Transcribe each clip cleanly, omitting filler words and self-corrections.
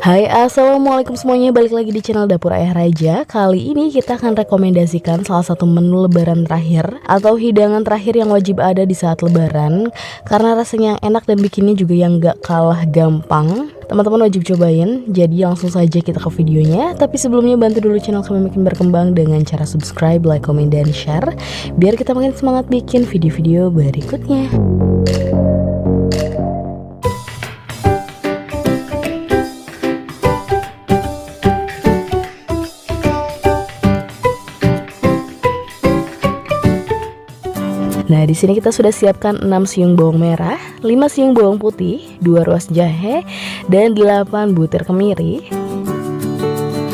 Hai, assalamualaikum semuanya, balik lagi di channel Dapur Ayah Raja. Kali ini kita akan rekomendasikan salah satu menu lebaran terakhir atau hidangan terakhir yang wajib ada di saat lebaran, karena rasanya yang enak dan bikinnya juga yang gak kalah gampang. Teman-teman wajib cobain, jadi langsung saja kita ke videonya. Tapi sebelumnya bantu dulu channel kami makin berkembang dengan cara subscribe, like, comment, dan share, biar kita makin semangat bikin video-video berikutnya. Nah, di sini kita sudah siapkan 6 siung bawang merah, 5 siung bawang putih, 2 ruas jahe, dan 8 butir kemiri.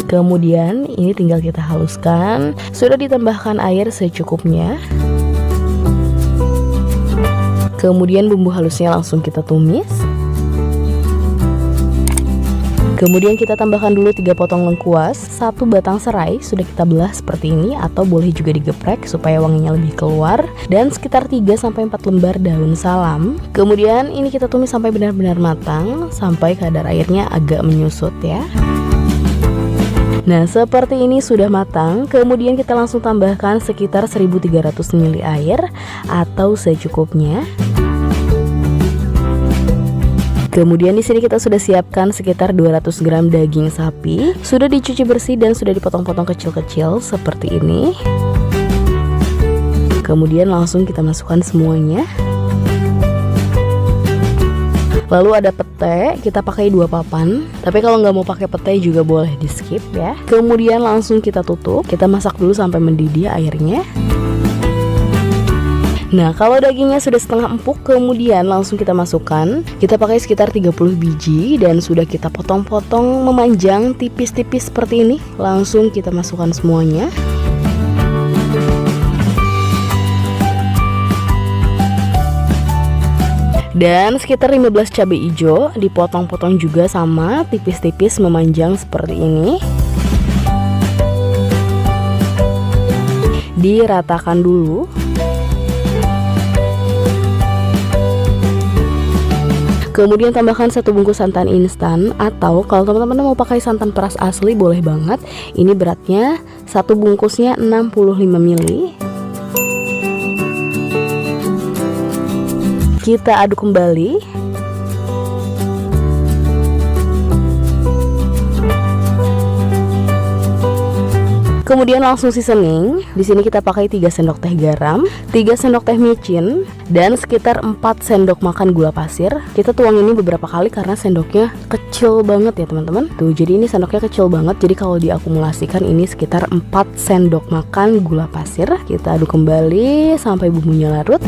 Kemudian ini tinggal kita haluskan. Sudah ditambahkan air secukupnya. Kemudian bumbu halusnya langsung kita tumis. Kemudian kita tambahkan dulu 3 potong lengkuas, 1 batang serai sudah kita belah seperti ini, atau boleh juga digeprek supaya wanginya lebih keluar, dan sekitar 3-4 lembar daun salam. Kemudian ini kita tumis sampai benar-benar matang, sampai kadar airnya agak menyusut ya. Nah, seperti ini sudah matang. Kemudian kita langsung tambahkan sekitar 1300 ml air atau secukupnya. Kemudian di sini kita sudah siapkan sekitar 200 gram daging sapi, sudah dicuci bersih dan sudah dipotong-potong kecil-kecil seperti ini. Kemudian langsung kita masukkan semuanya. Lalu ada pete, kita pakai 2 papan. Tapi kalau nggak mau pakai pete juga boleh di skip ya. Kemudian langsung kita tutup, kita masak dulu sampai mendidih airnya. Nah, kalau dagingnya sudah setengah empuk, kemudian langsung kita masukkan. Kita pakai sekitar 30 biji dan sudah kita potong-potong memanjang tipis-tipis seperti ini. Langsung kita masukkan semuanya. Dan sekitar 15 cabai hijau dipotong-potong juga sama, tipis-tipis memanjang seperti ini. Diratakan dulu. Kemudian tambahkan 1 bungkus santan instan, atau kalau teman-teman mau pakai santan peras asli boleh banget. Ini beratnya 1 bungkusnya 65 ml. Kita aduk kembali. Kemudian langsung seasoning. Di sini kita pakai 3 sendok teh garam, 3 sendok teh micin, dan sekitar 4 sendok makan gula pasir. Kita tuang ini beberapa kali karena sendoknya kecil banget ya teman-teman. Tuh, jadi ini sendoknya kecil banget. Jadi kalau diakumulasikan ini sekitar 4 sendok makan gula pasir. Kita aduk kembali sampai bumbunya larut.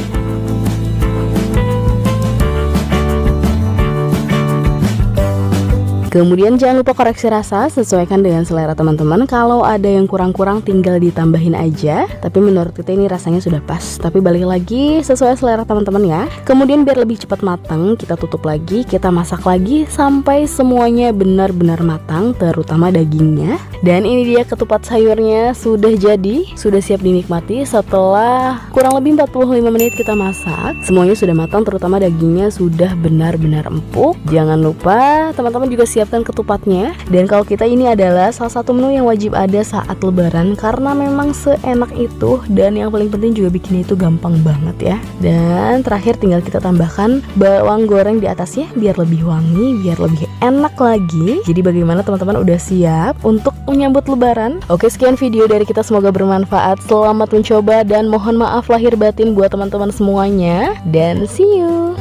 Kemudian jangan lupa koreksi rasa, sesuaikan dengan selera teman-teman. Kalau ada yang kurang-kurang tinggal ditambahin aja. Tapi menurut kita ini rasanya sudah pas. Tapi balik lagi sesuai selera teman-teman ya. Kemudian biar lebih cepat matang, kita tutup lagi, kita masak lagi sampai semuanya benar-benar matang, terutama dagingnya. Dan ini dia ketupat sayurnya sudah jadi, sudah siap dinikmati. Setelah kurang lebih 45 menit kita masak, semuanya sudah matang, terutama dagingnya sudah benar-benar empuk. Jangan lupa teman-teman juga siapkan ketupatnya. Dan kalau kita ini adalah salah satu menu yang wajib ada saat lebaran, karena memang seenak itu, dan yang paling penting juga bikinnya itu gampang banget ya. Dan terakhir tinggal kita tambahkan bawang goreng di atasnya biar lebih wangi, biar lebih enak lagi. Jadi bagaimana teman-teman, udah siap untuk menyambut lebaran? Oke, sekian video dari kita, semoga bermanfaat. Selamat mencoba dan mohon maaf lahir batin buat teman-teman semuanya, dan see you.